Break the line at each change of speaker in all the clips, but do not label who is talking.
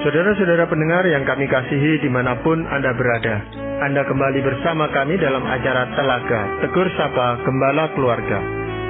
Saudara-saudara pendengar yang kami kasihi dimanapun Anda berada, Anda kembali bersama kami dalam acara Telaga, Tegur Sapa Gembala Keluarga.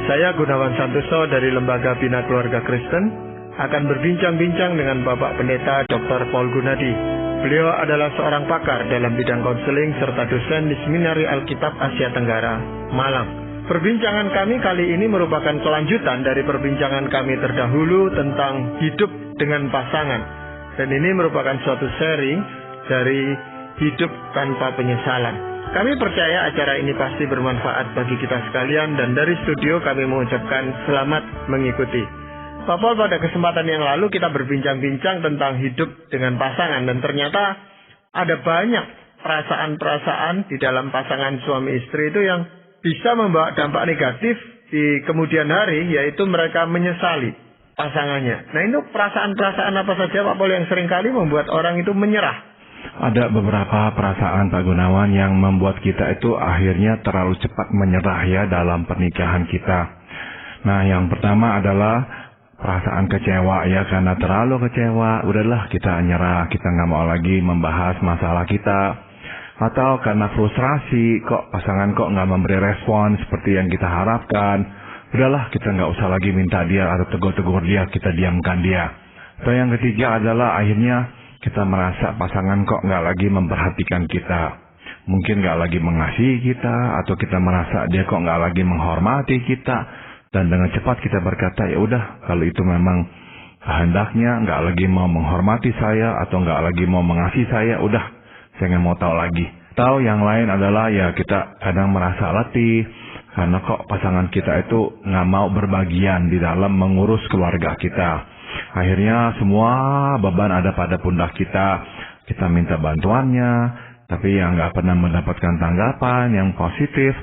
Saya Gunawan Santoso dari Lembaga Bina Keluarga Kristen akan berbincang-bincang dengan Bapak Pendeta Dr. Paul Gunadi. Beliau adalah seorang pakar dalam bidang konseling serta dosen di Seminari Alkitab Asia Tenggara, Malang. Perbincangan kami kali ini merupakan kelanjutan dari perbincangan kami terdahulu tentang hidup dengan pasangan. Dan ini merupakan suatu sharing dari hidup tanpa penyesalan. Kami percaya acara ini pasti bermanfaat bagi kita sekalian, dan dari studio kami mengucapkan selamat mengikuti. Pak Paul, pada kesempatan yang lalu kita berbincang-bincang tentang hidup dengan pasangan, dan ternyata ada banyak perasaan-perasaan di dalam pasangan suami istri itu yang bisa membawa dampak negatif di kemudian hari, yaitu mereka menyesali pasangannya. Nah, itu perasaan-perasaan apa saja Pak Paul yang seringkali membuat orang itu menyerah?
Ada beberapa perasaan Pak Gunawan yang membuat kita itu akhirnya terlalu cepat menyerah ya dalam pernikahan kita. Nah, yang pertama adalah perasaan kecewa ya, karena terlalu kecewa, udahlah kita nyerah, kita nggak mau lagi membahas masalah kita. Atau karena frustrasi, kok pasangan kok nggak memberi respon seperti yang kita harapkan. Udahlah, kita nggak usah lagi minta dia atau tegur-tegur dia, kita diamkan dia. Atau yang ketiga adalah akhirnya kita merasa pasangan kok nggak lagi memperhatikan kita. Mungkin nggak lagi mengasihi kita, atau kita merasa dia kok nggak lagi menghormati kita. Dan dengan cepat kita berkata, ya udah, kalau itu memang kehendaknya nggak lagi mau menghormati saya, atau nggak lagi mau mengasihi saya, udah, saya nggak mau tahu lagi. Atau yang lain adalah ya kita kadang merasa letih, karena kok pasangan kita itu nggak mau berbagian di dalam mengurus keluarga kita. Akhirnya semua beban ada pada pundak kita. Kita minta bantuannya, tapi yang nggak pernah mendapatkan tanggapan yang positif.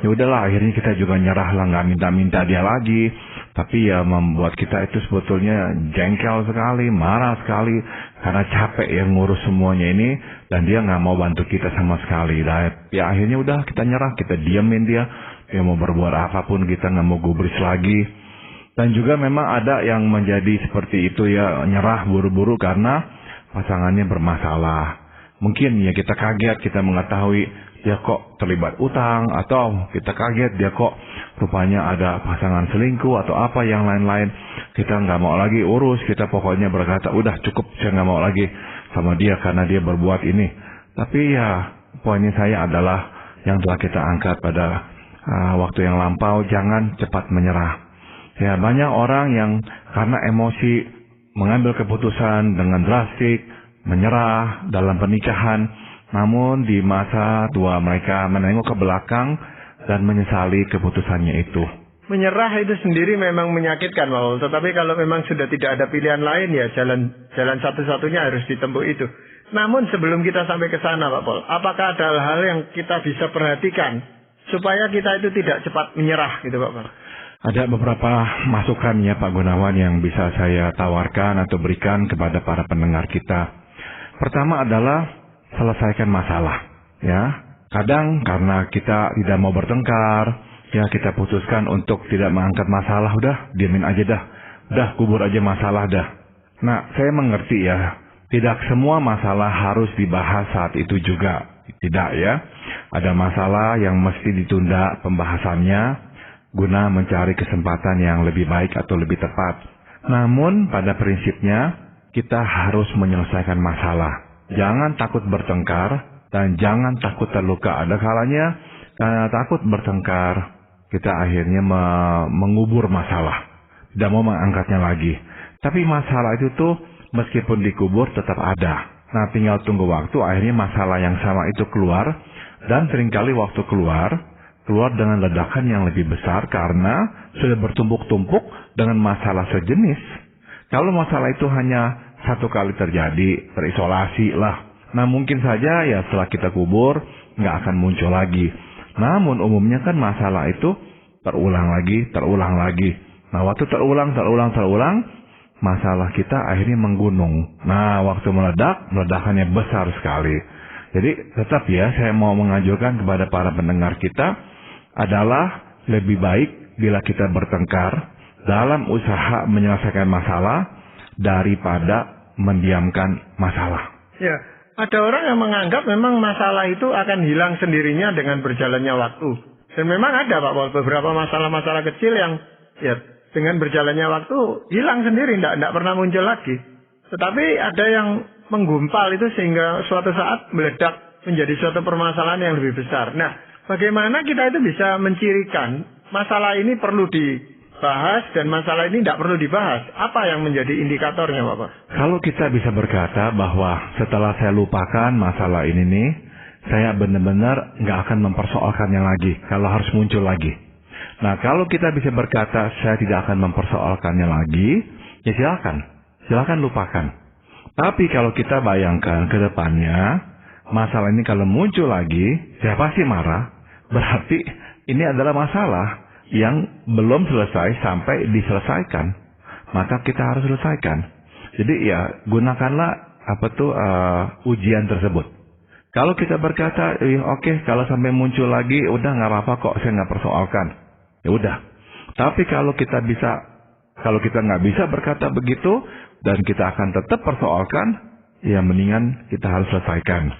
Ya udahlah, akhirnya kita juga nyerah lah, nggak minta-minta dia lagi. Tapi ya membuat kita itu sebetulnya jengkel sekali, marah sekali, karena capek yang ngurus semuanya ini, dan dia nggak mau bantu kita sama sekali. Dan ya akhirnya udah kita nyerah, kita diamin dia. Dia mau berbuat apapun kita nggak mau gubris lagi. Dan juga memang ada yang menjadi seperti itu ya, nyerah buru-buru karena pasangannya bermasalah. Mungkin ya kita kaget, kita mengetahui dia kok terlibat utang, atau kita kaget dia kok rupanya ada pasangan selingkuh atau apa yang lain-lain. Kita nggak mau lagi urus, kita pokoknya berkata udah cukup, saya nggak mau lagi sama dia karena dia berbuat ini. Tapi ya poinnya saya adalah yang telah kita angkat pada waktu yang lampau, jangan cepat menyerah. Ya, banyak orang yang karena emosi mengambil keputusan dengan drastik, menyerah dalam pernikahan, namun di masa tua mereka menengok ke belakang dan menyesali keputusannya itu.
Menyerah itu sendiri memang menyakitkan, Paul. Tetapi kalau memang sudah tidak ada pilihan lain, ya jalan satu-satunya harus ditempuh itu. Namun sebelum kita sampai ke sana, Pak Paul, apakah ada hal-hal yang kita bisa perhatikan supaya kita itu tidak cepat menyerah gitu, Pak Paul?
Ada beberapa masukan ya Pak Gunawan yang bisa saya tawarkan atau berikan kepada para pendengar kita. Pertama adalah selesaikan masalah. Ya, kadang karena kita tidak mau bertengkar, ya kita putuskan untuk tidak mengangkat masalah, udah diamin aja dah, udah kubur aja masalah dah. Nah, saya mengerti ya, tidak semua masalah harus dibahas saat itu juga. Tidak ya, ada masalah yang mesti ditunda pembahasannya guna mencari kesempatan yang lebih baik atau lebih tepat. Namun pada prinsipnya kita harus menyelesaikan masalah. Jangan takut bertengkar dan jangan takut terluka. Ada kalanya karena takut bertengkar kita akhirnya mengubur masalah, tidak mau mengangkatnya lagi. Tapi masalah itu tuh meskipun dikubur tetap ada. Nah, tinggal tunggu waktu, akhirnya masalah yang sama itu keluar, dan seringkali waktu keluar dengan ledakan yang lebih besar karena sudah bertumpuk-tumpuk dengan masalah sejenis. Kalau masalah itu hanya satu kali terjadi, terisolasi lah. Nah, mungkin saja ya setelah kita kubur nggak akan muncul lagi. Namun umumnya kan masalah itu terulang lagi. Nah, waktu terulang, masalah kita akhirnya menggunung. Nah, waktu meledakannya besar sekali. Jadi tetap ya, saya mau menganjurkan kepada para pendengar kita adalah lebih baik bila kita bertengkar dalam usaha menyelesaikan masalah daripada mendiamkan masalah.
Ya, ada orang yang menganggap memang masalah itu akan hilang sendirinya dengan berjalannya waktu. Dan memang ada Pak Paul, beberapa masalah-masalah kecil yang ya dengan berjalannya waktu hilang sendiri, tidak pernah muncul lagi. Tetapi ada yang menggumpal itu sehingga suatu saat meledak menjadi suatu permasalahan yang lebih besar. Nah, bagaimana kita itu bisa mencirikan masalah ini perlu dibahas dan masalah ini tidak perlu dibahas? Apa yang menjadi indikatornya, Bapak?
Kalau kita bisa berkata bahwa setelah saya lupakan masalah ini nih, saya benar-benar nggak akan mempersoalkannya lagi kalau harus muncul lagi. Nah, kalau kita bisa berkata saya tidak akan mempersoalkannya lagi, ya silakan lupakan. Tapi kalau kita bayangkan ke depannya, masalah ini kalau muncul lagi, saya pasti marah. Berarti ini adalah masalah yang belum selesai sampai diselesaikan. Maka kita harus selesaikan. Jadi ya gunakanlah ujian tersebut. Kalau kita berkata, oke, kalau sampai muncul lagi, udah nggak apa-apa kok, saya nggak persoalkan. Ya udah. Tapi kalau kita nggak bisa berkata begitu dan kita akan tetap persoalkan, ya mendingan kita harus selesaikan.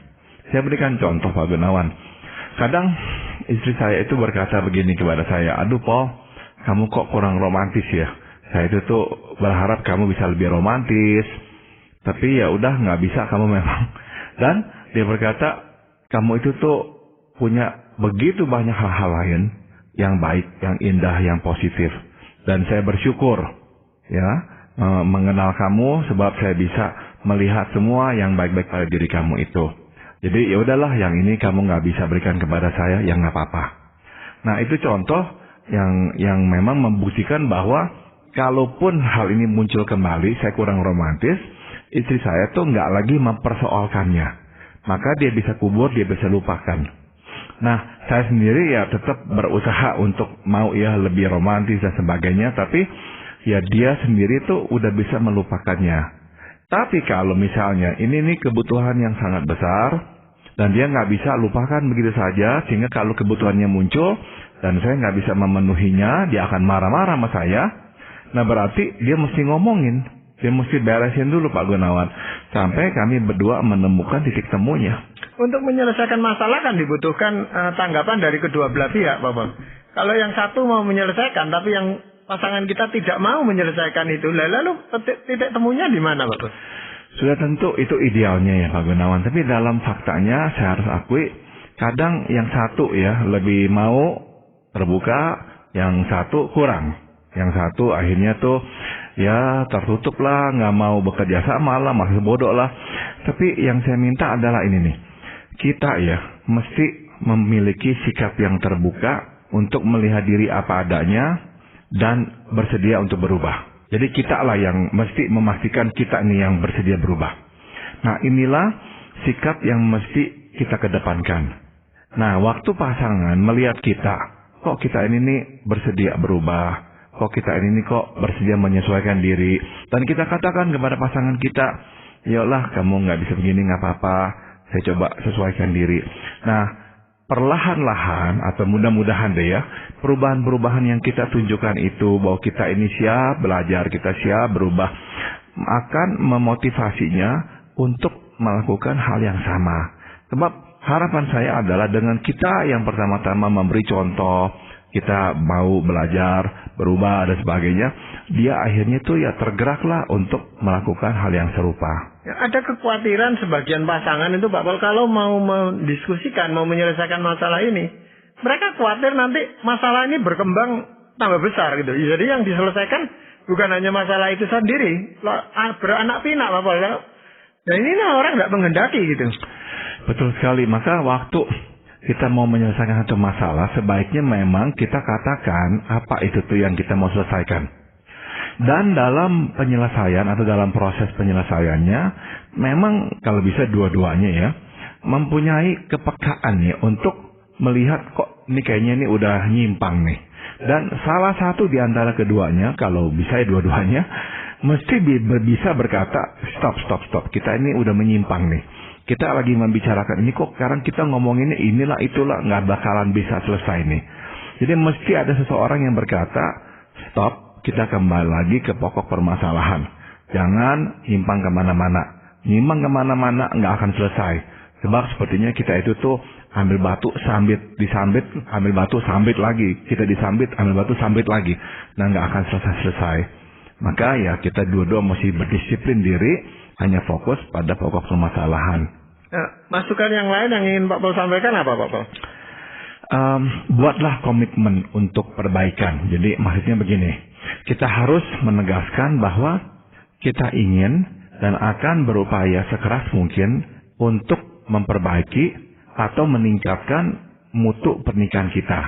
Saya berikan contoh Pak Gunawan. Kadang istri saya itu berkata begini kepada saya, aduh Paul, kamu kok kurang romantis ya. Saya itu tuh berharap kamu bisa lebih romantis, tapi ya udah nggak bisa kamu memang. Dan dia berkata, kamu itu tuh punya begitu banyak hal-hal lain yang baik, yang indah, yang positif. Dan saya bersyukur ya mengenal kamu sebab saya bisa melihat semua yang baik-baik pada diri kamu itu. Jadi ya udahlah, yang ini kamu nggak bisa berikan kepada saya, yang nggak apa-apa. Nah, itu contoh yang memang membuktikan bahwa kalaupun hal ini muncul kembali, saya kurang romantis, istri saya tuh nggak lagi mempersoalkannya. Maka dia bisa kubur, dia bisa lupakan. Nah, saya sendiri ya tetap berusaha untuk mau ya lebih romantis dan sebagainya, tapi ya dia sendiri tuh udah bisa melupakannya. Tapi kalau misalnya ini nih kebutuhan yang sangat besar dan dia nggak bisa lupakan begitu saja, sehingga kalau kebutuhannya muncul dan saya nggak bisa memenuhinya, dia akan marah-marah sama saya. Nah, berarti dia mesti ngomongin, dia mesti beresin dulu Pak Gunawan, sampai kami berdua menemukan titik temunya.
Untuk menyelesaikan masalah kan dibutuhkan tanggapan dari kedua belah pihak, Bapak. Kalau yang satu mau menyelesaikan, tapi yang pasangan kita tidak mau menyelesaikan itu, lalu titik temunya di mana, Bapak?
Sudah tentu itu idealnya ya Pak Gunawan. Tapi dalam faktanya saya harus akui, kadang yang satu ya lebih mau terbuka, yang satu kurang. Yang satu akhirnya tuh ya tertutup lah, nggak mau bekerja sama lah, masih bodoh lah. Tapi yang saya minta adalah ini nih. Kita ya mesti memiliki sikap yang terbuka untuk melihat diri apa adanya dan bersedia untuk berubah. Jadi kita lah yang mesti memastikan kita ini yang bersedia berubah. Nah, inilah sikap yang mesti kita kedepankan. Nah, waktu pasangan melihat kita, kok kita ini nih bersedia berubah, kok kita ini nih kok bersedia menyesuaikan diri, dan kita katakan kepada pasangan kita, yalah kamu nggak bisa begini, nggak apa-apa, saya coba sesuaikan diri. Nah, perlahan-lahan atau mudah-mudahan deh ya, perubahan-perubahan yang kita tunjukkan itu bahwa kita ini siap belajar, kita siap berubah, akan memotivasinya untuk melakukan hal yang sama. Sebab harapan saya adalah dengan kita yang pertama-tama memberi contoh, kita mau belajar, berubah dan sebagainya, dia akhirnya tuh ya tergeraklah untuk melakukan hal yang serupa.
Ya, ada kekhawatiran sebagian pasangan itu Pak Paul, kalau mau mendiskusikan, mau menyelesaikan masalah ini, mereka khawatir nanti masalah ini berkembang tambah besar gitu. Jadi yang diselesaikan bukan hanya masalah itu sendiri, beranak pinak Pak Paul. Dan ini orang nggak menghendaki gitu.
Betul sekali. Maka waktu kita mau menyelesaikan satu masalah, sebaiknya memang kita katakan apa itu tuh yang kita mau selesaikan. Dan dalam penyelesaian atau dalam proses penyelesaiannya, memang kalau bisa dua-duanya ya, mempunyai kepekaan ya untuk melihat kok ini kayaknya ini udah nyimpang nih. Dan salah satu di antara keduanya, kalau bisa ya dua-duanya, mesti bisa berkata, stop, kita ini udah menyimpang nih. Kita lagi membicarakan ini kok sekarang kita ngomonginnya inilah itulah, nggak bakalan bisa selesai nih. Jadi mesti ada seseorang yang berkata, stop, kita kembali lagi ke pokok permasalahan. Jangan nyimpang kemana-mana. Nyimpang kemana-mana nggak akan selesai. Sebab sepertinya kita itu tuh ambil batu, disambit, ambil batu, sambit lagi. Kita disambit, ambil batu, sambit lagi. Nah, nggak akan selesai. Maka ya kita dua-dua mesti berdisiplin diri, hanya fokus pada pokok permasalahan.
Nah, masukan yang lain yang ingin Pak Paul sampaikan apa Pak Paul?
Buatlah komitmen untuk perbaikan. Jadi maksudnya begini, kita harus menegaskan bahwa kita ingin dan akan berupaya sekeras mungkin untuk memperbaiki atau meningkatkan mutu pernikahan kita.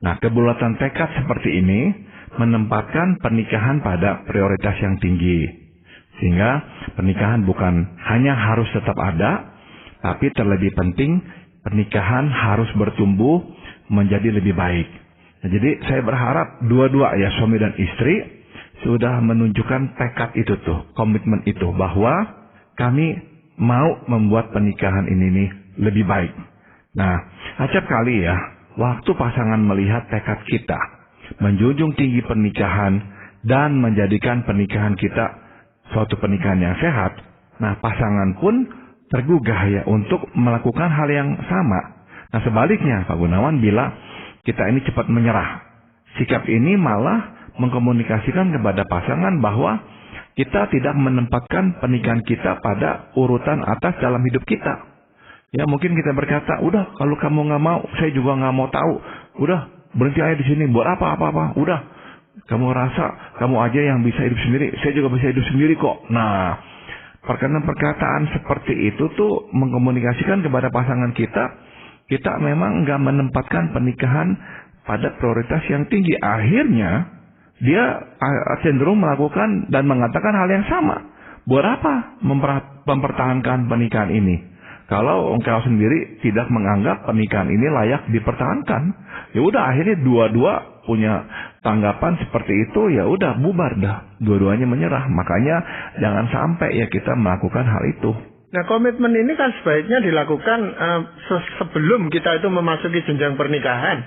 Nah, kebulatan tekad seperti ini menempatkan pernikahan pada prioritas yang tinggi. Sehingga pernikahan bukan hanya harus tetap ada, tapi terlebih penting pernikahan harus bertumbuh menjadi lebih baik. Nah, jadi saya berharap dua-dua ya, suami dan istri sudah menunjukkan tekad itu tuh, komitmen itu, bahwa kami mau membuat pernikahan ini nih lebih baik. Nah, acap kali ya, waktu pasangan melihat tekad kita menjunjung tinggi pernikahan dan menjadikan pernikahan kita suatu pernikahan yang sehat, nah pasangan pun tergugah ya untuk melakukan hal yang sama. Nah, sebaliknya Pak Gunawan bila kita ini cepat menyerah, sikap ini malah mengkomunikasikan kepada pasangan bahwa kita tidak menempatkan pernikahan kita pada urutan atas dalam hidup kita. Ya, mungkin kita berkata, udah kalau kamu nggak mau, saya juga nggak mau tahu. Udah berhenti aja di sini. Buat apa? Udah, kamu rasa kamu aja yang bisa hidup sendiri. Saya juga bisa hidup sendiri kok. Nah, perkataan seperti itu tuh mengkomunikasikan kepada pasangan kita memang nggak menempatkan pernikahan pada prioritas yang tinggi. Akhirnya dia cenderung melakukan dan mengatakan hal yang sama. Buat apa mempertahankan pernikahan ini? Kalau engkau sendiri tidak menganggap pernikahan ini layak dipertahankan, ya udah akhirnya dua-dua punya tanggapan seperti itu, ya udah bubar dah, dua-duanya menyerah. Makanya jangan sampai ya kita melakukan hal itu.
Nah, komitmen ini kan sebaiknya dilakukan sebelum kita itu memasuki jenjang pernikahan.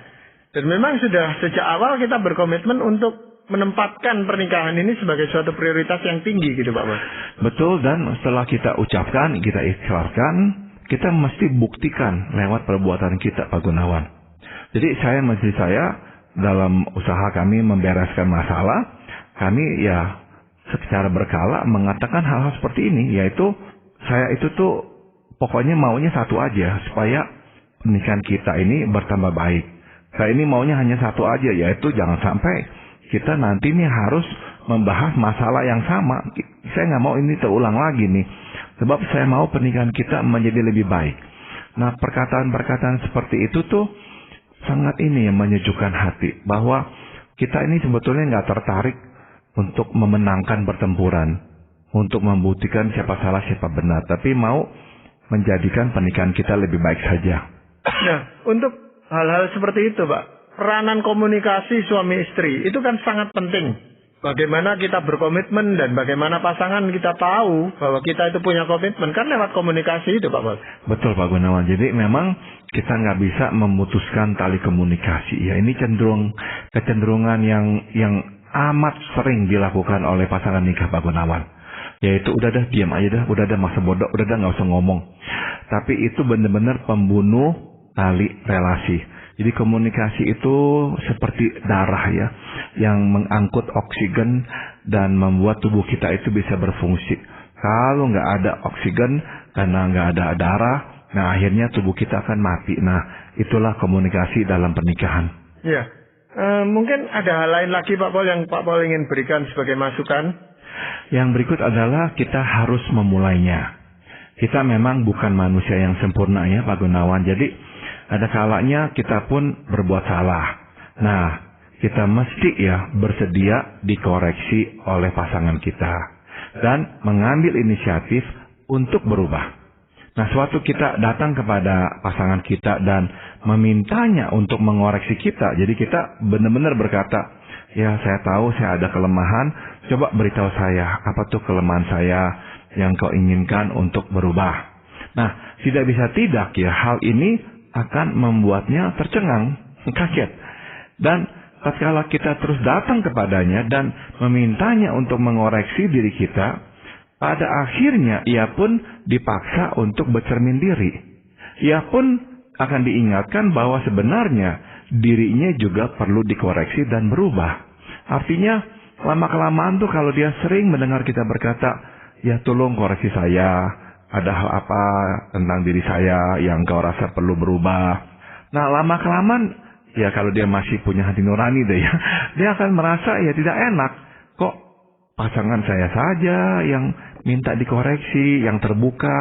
Dan memang sudah sejak awal kita berkomitmen untuk menempatkan pernikahan ini sebagai suatu prioritas yang tinggi gitu Pak Mas.
Betul, dan setelah kita ucapkan, kita ikhlaskan, kita mesti buktikan lewat perbuatan kita Pak Gunawan. Jadi saya dalam usaha kami membereskan masalah, kami ya secara berkala mengatakan hal-hal seperti ini, yaitu saya itu tuh pokoknya maunya satu aja, supaya pernikahan kita ini bertambah baik. Saya ini maunya hanya satu aja, yaitu jangan sampai kita nanti nih harus membahas masalah yang sama. Saya nggak mau ini terulang lagi nih. Sebab saya mau pernikahan kita menjadi lebih baik. Nah, perkataan-perkataan seperti itu tuh sangat ini yang menyejukkan hati. Bahwa kita ini sebetulnya nggak tertarik untuk memenangkan pertempuran. Untuk membuktikan siapa salah siapa benar. Tapi mau menjadikan pernikahan kita lebih baik saja.
Nah, untuk hal-hal seperti itu Pak, peranan komunikasi suami istri itu kan sangat penting. Bagaimana kita berkomitmen dan bagaimana pasangan kita tahu bahwa kita itu punya komitmen kan lewat komunikasi itu Pak Bos.
Betul Pak Gunawan. Jadi memang kita nggak bisa memutuskan tali komunikasi. Ya, ini kecenderungan yang amat sering dilakukan oleh pasangan nikah Pak Gunawan. Yaitu udah dah diam aja dah, udah dah masa bodoh, udah dah nggak usah ngomong. Tapi itu benar-benar pembunuh tali relasi. Jadi komunikasi itu seperti darah ya, yang mengangkut oksigen dan membuat tubuh kita itu bisa berfungsi. Kalau nggak ada oksigen karena nggak ada darah, nah akhirnya tubuh kita akan mati. Nah, itulah komunikasi dalam pernikahan.
Ya, mungkin ada hal lain lagi Pak Paul yang Pak Paul ingin berikan sebagai masukan.
Yang berikut adalah kita harus memulainya. Kita memang bukan manusia yang sempurna ya Pak Gunawan. Jadi ada kalanya kita pun berbuat salah. Nah, kita mesti ya bersedia dikoreksi oleh pasangan kita. Dan mengambil inisiatif untuk berubah. Nah, suatu kita datang kepada pasangan kita dan memintanya untuk mengoreksi kita. Jadi kita benar-benar berkata, ya saya tahu saya ada kelemahan. Coba beritahu saya, apa tuh kelemahan saya yang kau inginkan untuk berubah. Nah, tidak bisa tidak ya, hal ini akan membuatnya tercengang, kaget. Dan tatkala kita terus datang kepadanya dan memintanya untuk mengoreksi diri kita, pada akhirnya ia pun dipaksa untuk bercermin diri. Ia pun akan diingatkan bahwa sebenarnya dirinya juga perlu dikoreksi dan berubah. Artinya, lama-kelamaan tuh kalau dia sering mendengar kita berkata, ya tolong koreksi saya, ada hal apa tentang diri saya yang kau rasa perlu berubah. Nah, lama-kelamaan, ya kalau dia masih punya hati nurani deh ya, dia akan merasa ya tidak enak. Kok pasangan saya saja yang minta dikoreksi, yang terbuka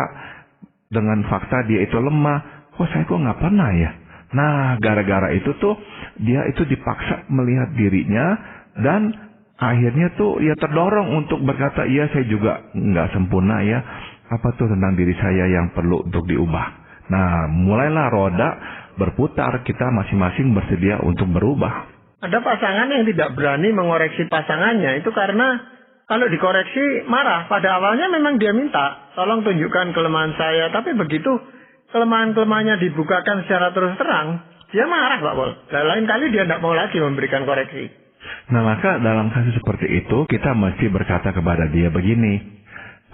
dengan fakta dia itu lemah. Kok saya nggak pernah ya? Nah, gara-gara itu tuh, dia itu dipaksa melihat dirinya dan akhirnya tuh ia terdorong untuk berkata, iya saya juga nggak sempurna ya. Apa tuh tentang diri saya yang perlu untuk diubah. Nah, mulailah roda berputar, kita masing-masing bersedia untuk berubah.
Ada pasangan yang tidak berani mengoreksi pasangannya, itu karena kalau dikoreksi marah. Pada awalnya memang dia minta, tolong tunjukkan kelemahan saya. Tapi begitu kelemahan-kelemahannya dibukakan secara terus terang, dia marah Pak Pol. Dan lain kali dia tidak mau lagi memberikan koreksi.
Nah, maka dalam kasus seperti itu, kita mesti berkata kepada dia begini,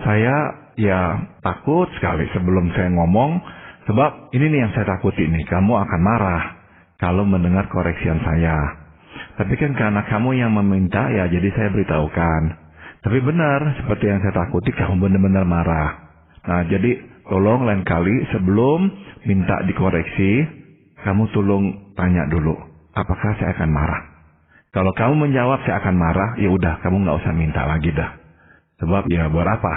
saya ya takut sekali sebelum saya ngomong, sebab ini nih yang saya takuti nih, kamu akan marah kalau mendengar koreksian saya. Tapi kan karena kamu yang meminta, ya jadi saya beritahukan. Tapi benar, seperti yang saya takuti, kamu benar-benar marah. Nah, jadi tolong lain kali sebelum minta dikoreksi, kamu tolong tanya dulu, apakah saya akan marah? Kalau kamu menjawab saya akan marah, ya udah, kamu nggak usah minta lagi dah. Sebab ya buat apa?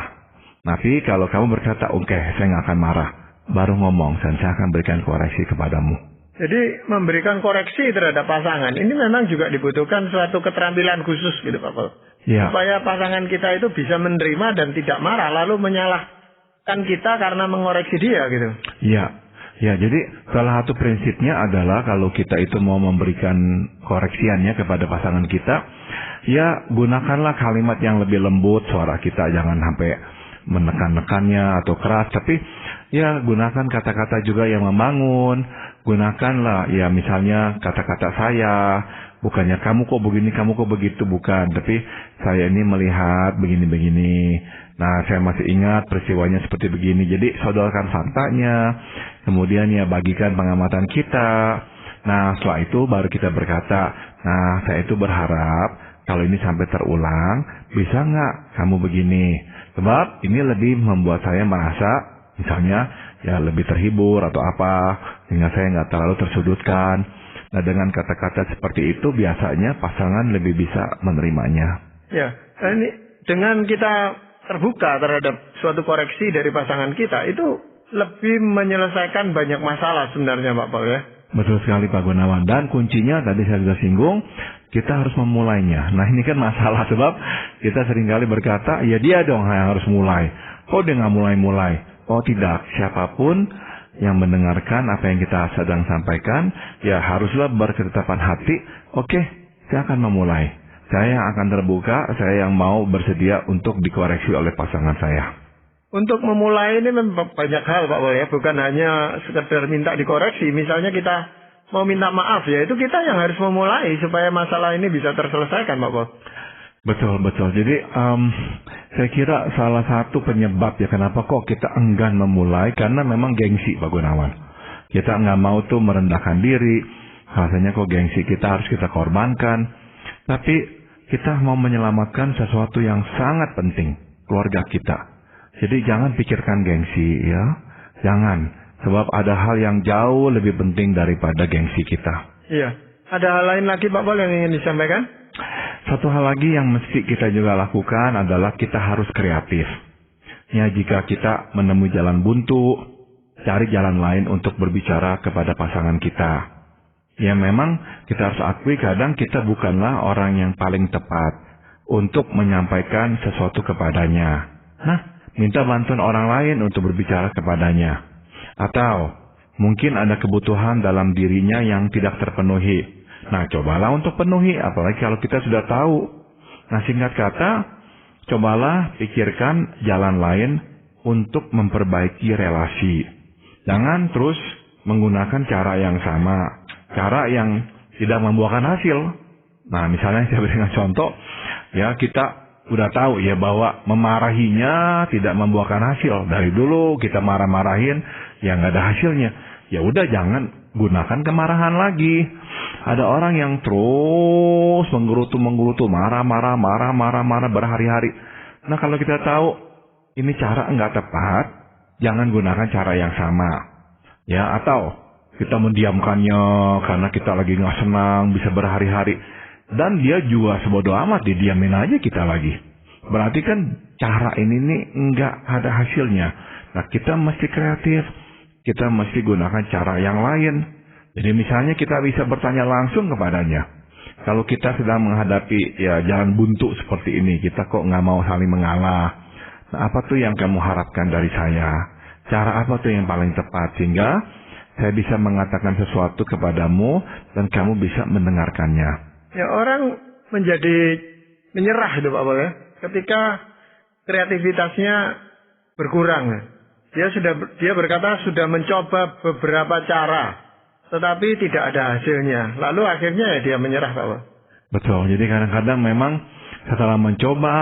Tapi kalau kamu berkata, oke, saya nggak akan marah, baru ngomong, dan saya akan berikan koreksi kepadamu.
Jadi memberikan koreksi terhadap pasangan, ini memang juga dibutuhkan suatu keterampilan khusus gitu Pak Pol.
Ya.
Supaya pasangan kita itu bisa menerima dan tidak marah, lalu menyalahkan kita karena mengoreksi dia gitu.
Ya, jadi salah satu prinsipnya adalah kalau kita itu mau memberikan koreksiannya kepada pasangan kita, ya gunakanlah kalimat yang lebih lembut, suara kita jangan sampai menekan-nekannya atau keras, tapi ya gunakan kata-kata juga yang membangun. Gunakanlah ya misalnya kata-kata saya, bukannya kamu kok begini, kamu kok begitu, bukan, tapi saya ini melihat begini-begini. Nah, saya masih ingat peristiwanya seperti begini. Jadi sodorkan faktanya, kemudian ya bagikan pengamatan kita. Nah, setelah itu baru kita berkata, nah saya itu berharap kalau ini sampai terulang, bisa nggak kamu begini? Sebab ini lebih membuat saya merasa, misalnya ya lebih terhibur atau apa, sehingga saya nggak terlalu tersudutkan. Nah, dengan kata-kata seperti itu biasanya pasangan lebih bisa menerimanya.
Ya, ini dengan kita terbuka terhadap suatu koreksi dari pasangan kita, itu lebih menyelesaikan banyak masalah sebenarnya Pak Paul ya.
Betul sekali Pak Gunawan. Dan kuncinya tadi saya sudah singgung, kita harus memulainya. Nah, ini kan masalah sebab kita seringkali berkata, ya dia dong yang harus mulai. Kok dia nggak mulai-mulai? Oh tidak, siapapun yang mendengarkan apa yang kita sedang sampaikan, ya haruslah berketetapan hati, oke, saya akan memulai. Saya yang akan terbuka, saya yang mau bersedia untuk dikoreksi oleh pasangan saya.
Untuk memulai ini memang banyak hal Pak Pol ya, bukan hanya sekedar minta dikoreksi. Misalnya kita mau minta maaf ya, itu kita yang harus memulai supaya masalah ini bisa terselesaikan Pak Pol.
Betul. Jadi saya kira salah satu penyebab ya kenapa kok kita enggan memulai, karena memang gengsi Pak Gunawan. Kita nggak mau tuh merendahkan diri, rasanya kok gengsi kita harus kita korbankan. Tapi kita mau menyelamatkan sesuatu yang sangat penting, keluarga kita. Jadi jangan pikirkan gengsi ya, jangan. Sebab ada hal yang jauh lebih penting daripada gengsi kita.
Iya, ada hal lain lagi Pak Pol yang ingin disampaikan?
Satu hal lagi yang mesti kita juga lakukan adalah kita harus kreatif. Ya, jika kita menemui jalan buntu, cari jalan lain untuk berbicara kepada pasangan kita. Ya memang kita harus akui kadang kita bukanlah orang yang paling tepat untuk menyampaikan sesuatu kepadanya. Nah, minta bantuan orang lain untuk berbicara kepadanya. Atau mungkin ada kebutuhan dalam dirinya yang tidak terpenuhi. Nah, cobalah untuk penuhi, apalagi kalau kita sudah tahu. Nah, singkat kata, cobalah pikirkan jalan lain untuk memperbaiki relasi. Jangan terus menggunakan cara yang sama, cara yang tidak membuahkan hasil. Nah, misalnya saya berikan contoh, ya kita udah tahu ya bahwa memarahinya tidak membuahkan hasil. Dari dulu kita marah-marahin, ya nggak ada hasilnya. Ya udah, jangan gunakan kemarahan lagi. Ada orang yang terus menggerutu, marah berhari-hari. Nah, kalau kita tahu ini cara nggak tepat, jangan gunakan cara yang sama. Ya, atau kita mendiamkannya karena kita lagi nggak senang, bisa berhari-hari. Dan dia juga sebodoh amat, didiamin aja kita lagi. Berarti kan cara ini nih nggak ada hasilnya. Nah, kita mesti kreatif. Kita mesti gunakan cara yang lain. Jadi misalnya kita bisa bertanya langsung kepadanya. Kalau kita sedang menghadapi ya jalan buntu seperti ini, kita kok nggak mau saling mengalah. Nah, apa tuh yang kamu harapkan dari saya? Cara apa tuh yang paling tepat sehingga saya bisa mengatakan sesuatu kepadamu dan kamu bisa mendengarkannya.
Ya, orang menjadi menyerah itu Pak Paul ya. Ketika kreativitasnya berkurang. Dia berkata sudah mencoba beberapa cara, tetapi tidak ada hasilnya. Lalu akhirnya ya dia menyerah Pak Paul.
Betul. Jadi kadang-kadang memang setelah mencoba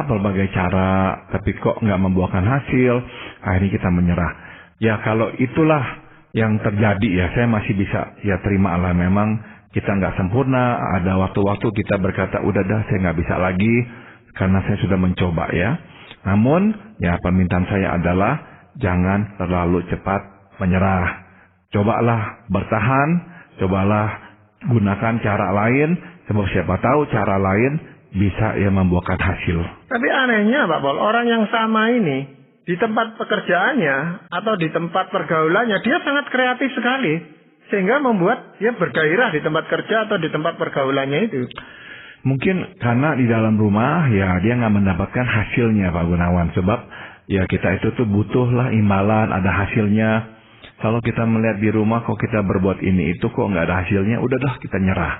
berbagai cara, tapi kok nggak membuahkan hasil, akhirnya kita menyerah. Ya kalau itulah yang terjadi ya, saya masih bisa ya terima lah, memang kita nggak sempurna. Ada waktu-waktu kita berkata, udah dah saya nggak bisa lagi karena saya sudah mencoba ya. Namun ya permintaan saya adalah jangan terlalu cepat menyerah. Cobalah bertahan, cobalah gunakan cara lain, sebab siapa tahu cara lain bisa ya membuahkan hasil.
Tapi anehnya Pak Paul, orang yang sama ini di tempat pekerjaannya atau di tempat pergaulannya dia sangat kreatif sekali, sehingga membuat dia bergairah di tempat kerja atau di tempat pergaulannya itu.
Mungkin karena di dalam rumah ya dia nggak mendapatkan hasilnya Pak Gunawan, sebab ya kita itu tuh butuhlah imbalan, ada hasilnya. Kalau kita melihat di rumah kok kita berbuat ini itu kok nggak ada hasilnya, udah dah kita nyerah.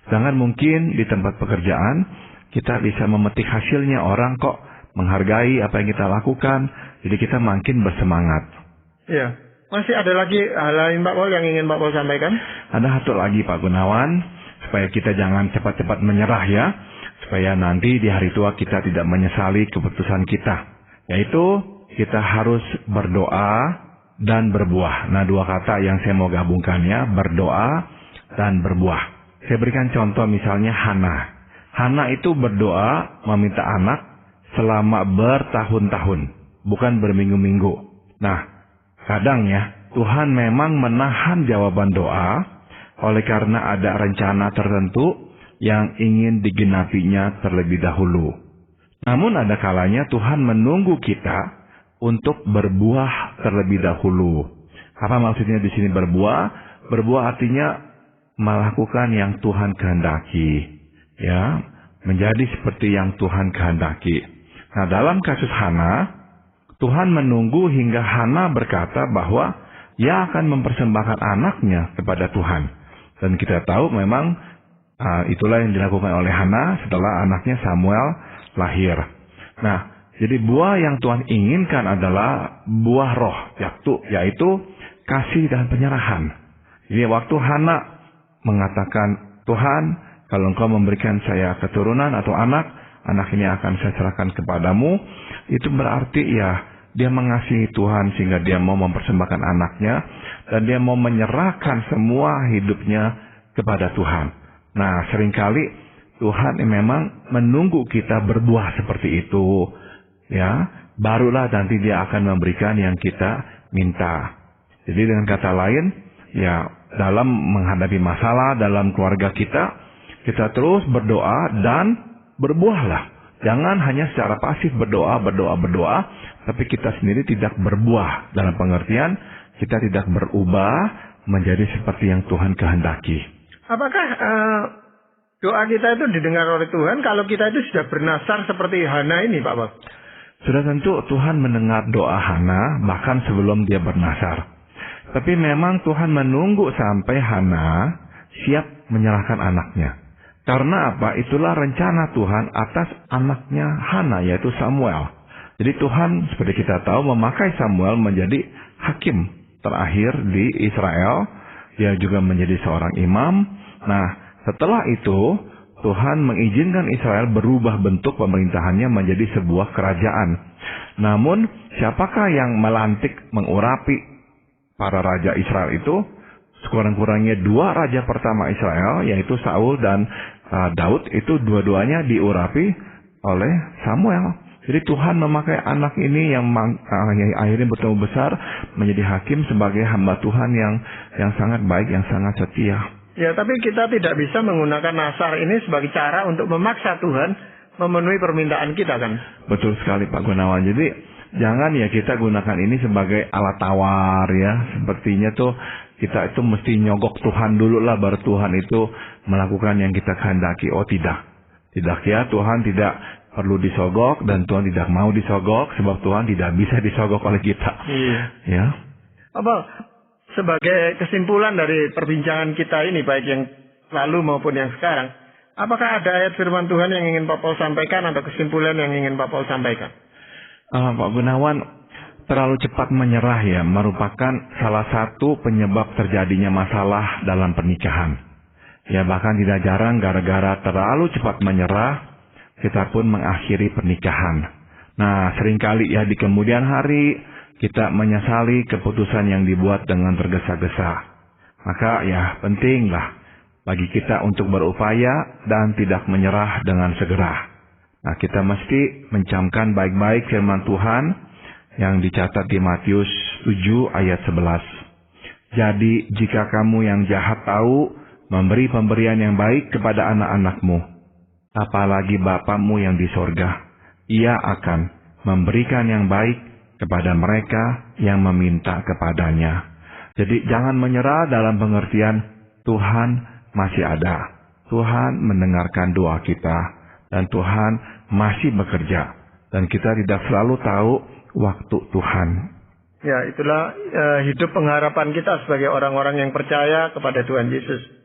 Sedangkan mungkin di tempat pekerjaan kita bisa memetik hasilnya, orang kok menghargai apa yang kita lakukan, jadi kita makin bersemangat.
Iya. Masih ada lagi hal lain Pak Paul yang ingin Pak Paul sampaikan?
Ada satu lagi Pak Gunawan, supaya kita jangan cepat-cepat menyerah ya, supaya nanti di hari tua kita tidak menyesali keputusan kita. Yaitu kita harus berdoa dan berbuah. Nah, dua kata yang saya mau gabungkannya, berdoa dan berbuah. Saya berikan contoh misalnya Hana. Hana itu berdoa meminta anak selama bertahun-tahun, bukan berminggu-minggu. Nah, kadang ya Tuhan memang menahan jawaban doa oleh karena ada rencana tertentu yang ingin digenapinya terlebih dahulu. Namun ada kalanya Tuhan menunggu kita untuk berbuah terlebih dahulu. Apa maksudnya di sini berbuah? Berbuah artinya melakukan yang Tuhan kehendaki, ya, menjadi seperti yang Tuhan kehendaki. Nah, dalam kasus Hana, Tuhan menunggu hingga Hana berkata bahwa ia akan mempersembahkan anaknya kepada Tuhan. Dan kita tahu memang itulah yang dilakukan oleh Hana setelah anaknya Samuel lahir. Nah, jadi buah yang Tuhan inginkan adalah buah roh, yaitu kasih dan penyerahan. Jadi waktu Hana mengatakan, Tuhan, kalau Engkau memberikan saya keturunan atau anak ini akan saya serahkan kepadamu, itu berarti ya dia mengasihi Tuhan sehingga dia mau mempersembahkan anaknya dan dia mau menyerahkan semua hidupnya kepada Tuhan. Nah, seringkali Tuhan memang menunggu kita berbuah seperti itu, ya, barulah nanti dia akan memberikan yang kita minta. Jadi dengan kata lain, ya, dalam menghadapi masalah dalam keluarga kita terus berdoa dan berbuahlah. Jangan hanya secara pasif berdoa, tapi kita sendiri tidak berbuah. Dalam pengertian, kita tidak berubah menjadi seperti yang Tuhan kehendaki.
Apakah doa kita itu didengar oleh Tuhan kalau kita itu sudah bernasar seperti Hana ini Pak Paul?
Sudah tentu Tuhan mendengar doa Hana bahkan sebelum dia bernasar. Tapi memang Tuhan menunggu sampai Hana siap menyerahkan anaknya. Karena apa? Itulah rencana Tuhan atas anaknya Hana, yaitu Samuel. Jadi Tuhan seperti kita tahu memakai Samuel menjadi hakim terakhir di Israel. Dia juga menjadi seorang imam. Nah, setelah itu Tuhan mengizinkan Israel berubah bentuk pemerintahannya menjadi sebuah kerajaan. Namun, siapakah yang melantik mengurapi para raja Israel itu? Sekurang-kurangnya 2 raja pertama Israel, yaitu Saul dan Daud, itu dua-duanya diurapi oleh Samuel. Jadi Tuhan memakai anak ini yang akhirnya bertumbuh besar menjadi hakim sebagai hamba Tuhan yang sangat baik, yang sangat setia.
Ya, tapi kita tidak bisa menggunakan Nasar ini sebagai cara untuk memaksa Tuhan memenuhi permintaan kita, kan?
Betul sekali Pak Gunawan. Jadi jangan ya kita gunakan ini sebagai alat tawar ya. Sepertinya tuh kita itu mesti nyogok Tuhan dulu lah, baru Tuhan itu melakukan yang kita kehendaki. Oh tidak. Tidak ya, Tuhan tidak perlu disogok dan Tuhan tidak mau disogok sebab Tuhan tidak bisa disogok oleh kita.
Iya.
Ya.
Apa sebagai kesimpulan dari perbincangan kita ini, baik yang lalu maupun yang sekarang, apakah ada ayat firman Tuhan yang ingin Pak Paul sampaikan atau kesimpulan yang ingin Pak Paul sampaikan?
Pak Gunawan, terlalu cepat menyerah ya merupakan salah satu penyebab terjadinya masalah dalam pernikahan. Ya bahkan tidak jarang gara-gara terlalu cepat menyerah kita pun mengakhiri pernikahan. Nah, seringkali ya di kemudian hari kita menyesali keputusan yang dibuat dengan tergesa-gesa. Maka ya pentinglah bagi kita untuk berupaya dan tidak menyerah dengan segera. Nah, kita mesti mencamkan baik-baik firman Tuhan yang dicatat di Matius 7 ayat 11. Jadi jika kamu yang jahat tahu memberi pemberian yang baik kepada anak-anakmu, apalagi Bapamu yang di sorga, Ia akan memberikan yang baik kepada mereka yang meminta kepadanya. Jadi jangan menyerah dalam pengertian Tuhan masih ada. Tuhan mendengarkan doa kita dan Tuhan masih bekerja. Dan kita tidak selalu tahu waktu Tuhan.
Ya, itulah hidup pengharapan kita sebagai orang-orang yang percaya kepada Tuhan Yesus.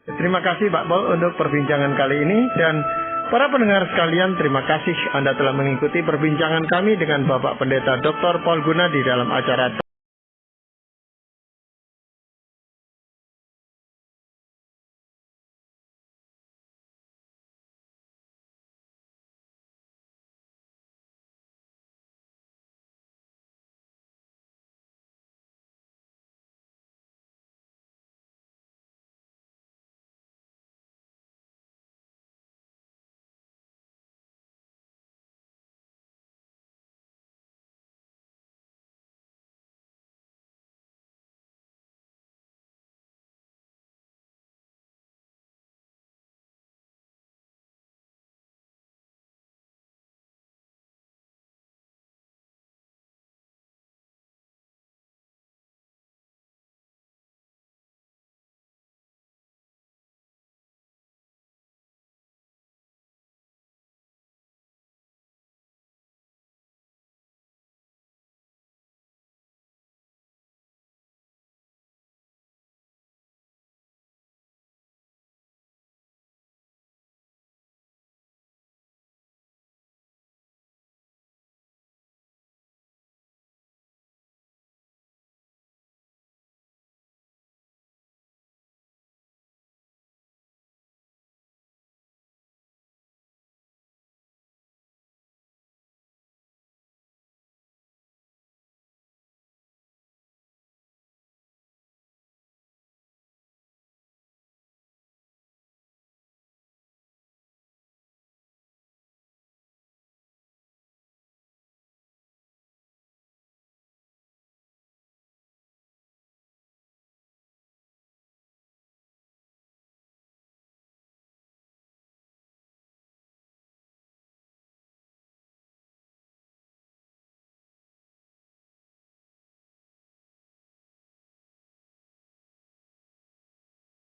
Terima kasih Pak Paul untuk perbincangan kali ini, dan para pendengar sekalian, terima kasih Anda telah mengikuti perbincangan kami dengan Bapak Pendeta Dr. Paul Gunadi dalam acara